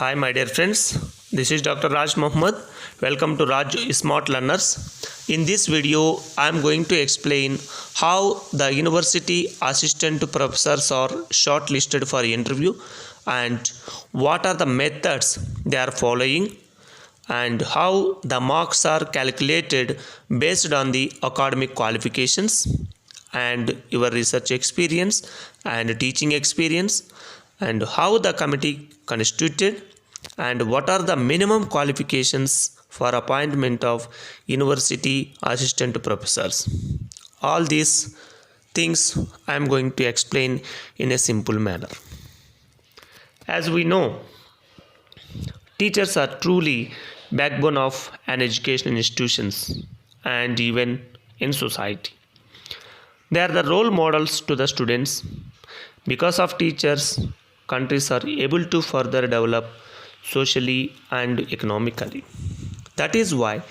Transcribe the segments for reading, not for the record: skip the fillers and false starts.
Hi, my dear friends. This is Dr. Raj Mohammed. Welcome to Raj Smart Learners. In this video, I am going to explain how the university assistant professors are shortlisted for interview and what are the methods they are following and how the marks are calculated based on the academic qualifications and your research experience and teaching experience and how the committee constituted and what are the minimum qualifications for appointment of university assistant professors. All these things I am going to explain in a simple manner. As we know, teachers are truly backbone of an educational institutions and even in society. They are the role models to the students. Because of teachers, countries are able to further develop socially and economically. That is why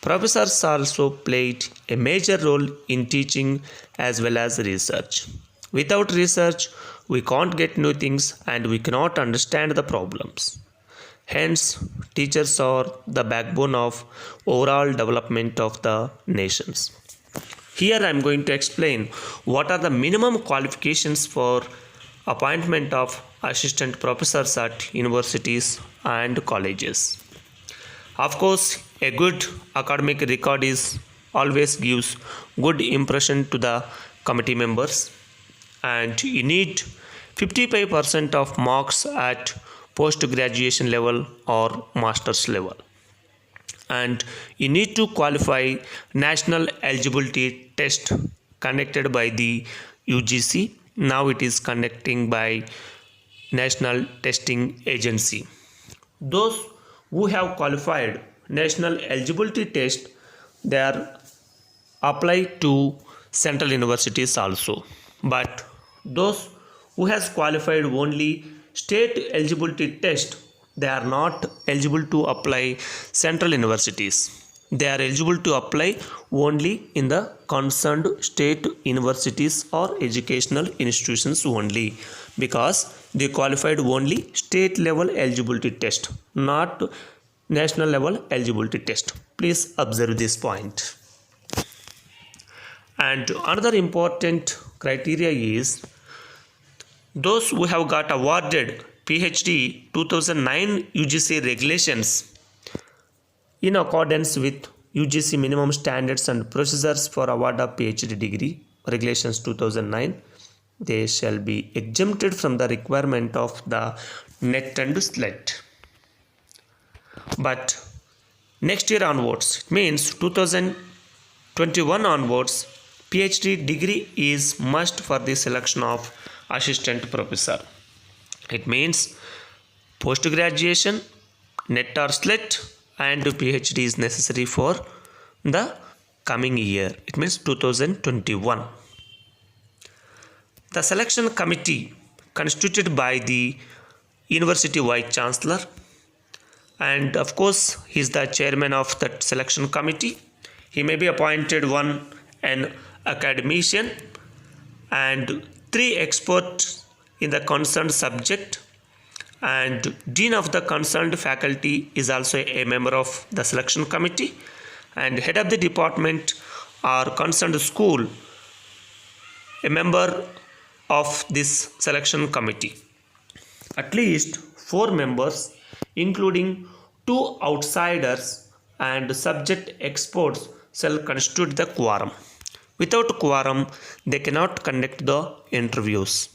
professors also played a major role in teaching as well as research. Without research, we can't get new things and we cannot understand the problems. Hence, teachers are the backbone of overall development of the nations. Here I am going to explain what are the minimum qualifications for appointment of assistant professors at universities and colleges. Of course, a good academic record is always gives good impression to the committee members, and you need 55% of marks at post graduation level or master's level, and you need to qualify national eligibility test conducted by the UGC. Now it is conducting by National Testing Agency. Those who have qualified national eligibility test, they are applied to central universities also. But those who has qualified only state eligibility test, they are not eligible to apply central universities. They are eligible to apply only in the concerned state universities or educational institutions only, because they qualified only state level eligibility test, not national level eligibility test. Please observe this point. And another important criteria is those who have got awarded PhD 2009 UGC regulations in accordance with UGC minimum standards and procedures for award of PhD degree regulations 2009, they shall be exempted from the requirement of the NET and SLET. But next year onwards, it means 2021 onwards, PhD degree is must for the selection of assistant professor. It means post graduation, NET or SLET, and PhD is necessary for the coming year. It means 2021. The selection committee constituted by the University Vice Chancellor, and of course he is the chairman of that selection committee. He may be appointed an academician and 3 experts in the concerned subject, and dean of the concerned faculty is also a member of the selection committee, and head of the department or concerned school a member of this selection committee. At least 4 members including 2 outsiders and subject experts shall constitute the quorum. Without quorum, they cannot conduct the interviews.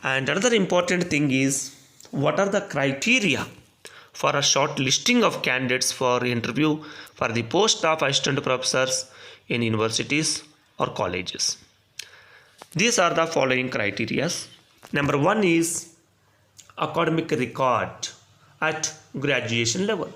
And another important thing is what are the criteria for a short listing of candidates for interview for the post of assistant professors in universities or colleges. These are the following criteria. Number 1 is academic record at graduation level.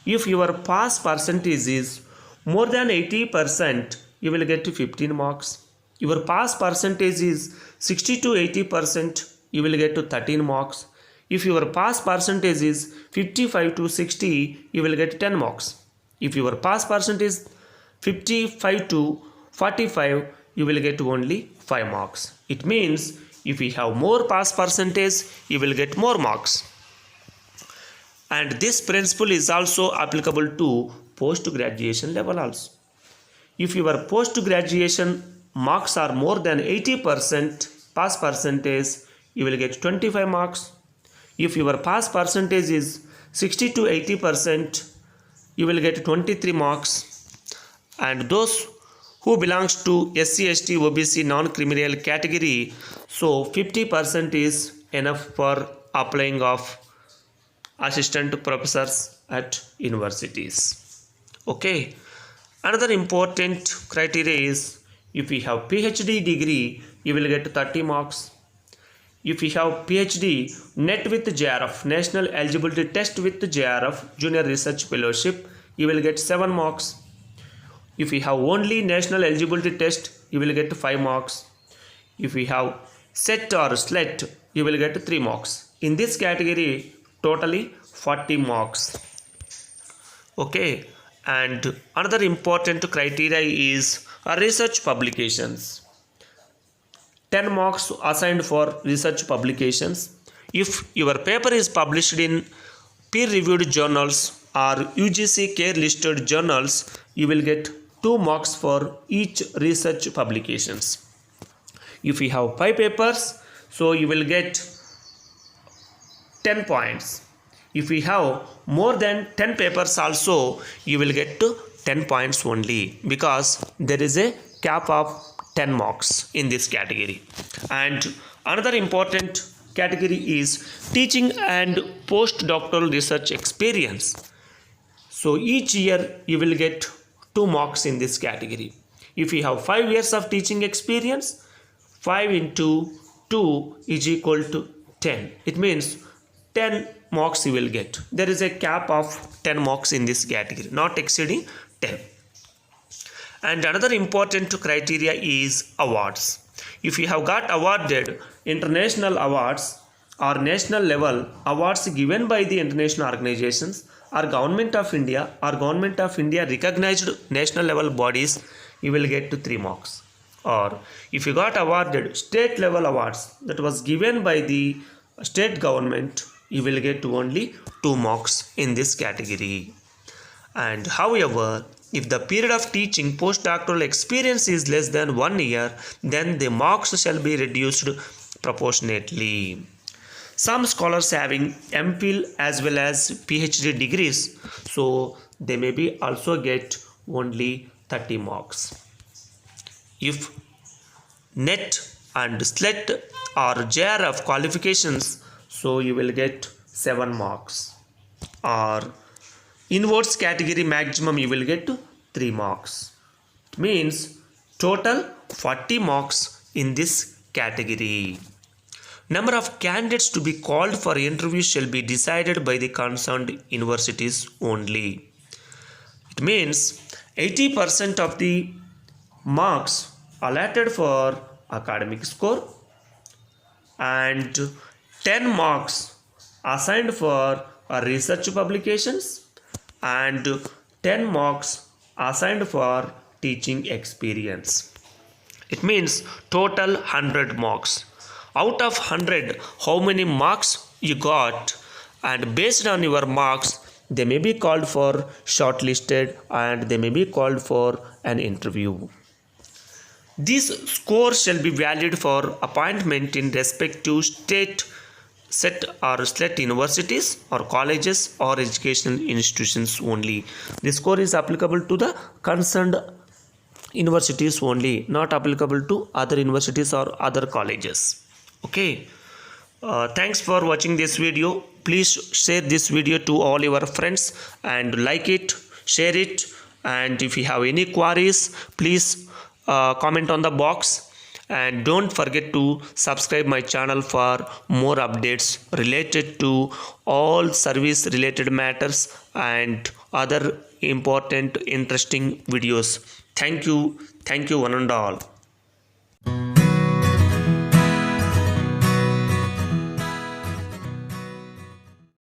If your pass percentage is more than 80%, you will get 15 marks. Your pass percentage is 60 to 80%, you will get 13 marks. If your pass percentage is 55 to 60, you will get 10 marks. If your pass percentage is 55 to 45, you will get only 5 marks. It means if you have more pass percentage, you will get more marks. And this principle is also applicable to post-graduation level also. If your post-graduation marks are more than 80% pass percentage, you will get 25 marks. If your pass percentage is 60 to 80%, you will get 23 marks. And those who belongs to SC, ST, OBC non-criminal category, so 50% is enough for applying of assistant professors at universities. Okay. Another important criteria is if you have PhD degree, you will get 30 marks. If you have PhD NET with JRF, National Eligibility Test with JRF, Junior Research Fellowship, you will get 7 marks. If you have only National Eligibility Test, you will get 5 marks. If you have SET or SLET, you will get 3 marks. In this category, totally 40 marks. Okay. And another important criteria is research publications. 10 marks assigned for research publications. If your paper is published in peer-reviewed journals or UGC care listed journals, you will get 2 marks for each research publications. If you have 5 papers, so you will get 10 points. If we have more than 10 papers also, you will get 10 points only, because there is a cap of 10 marks in this category. And another important category is teaching and postdoctoral research experience. So each year you will get 2 marks in this category. If you have 5 years of teaching experience, 5 into 2 is equal to 10. It means 10 marks you will get. There is a cap of 10 marks in this category, not exceeding 10. And another important criteria is awards. If you have got awarded international awards or national level awards given by the international organizations or Government of India recognized national level bodies, you will get to 3 marks. Or if you got awarded state level awards that was given by the state government, you will get only 2 marks in this category. And however, if the period of teaching postdoctoral experience is less than 1 year, then the marks shall be reduced proportionately. Some scholars having MPhil as well as PhD degrees, so they may be also get only 30 marks. If NET and SLET or JRF qualifications, so you will get 7 marks. Or inwards category maximum you will get 3 marks. It means total 40 marks in this category. Number of candidates to be called for interview shall be decided by the concerned universities only. It means 80% of the marks allotted for academic score and 10 marks assigned for research publications and 10 marks assigned for teaching experience. It means total 100 marks. Out of 100, how many marks you got, and based on your marks, they may be called for shortlisted and they may be called for an interview. These scores shall be valid for appointment in respective state, SET or SLET universities or colleges or educational institutions only. The score is applicable to the concerned universities only, not applicable to other universities or other colleges. Okay. Thanks for watching this video. Please share this video to all your friends and like it, share it, and if you have any queries, please comment on the box, and don't forget to subscribe my channel for more updates related to all service related matters and other important interesting videos. Thank you one and all.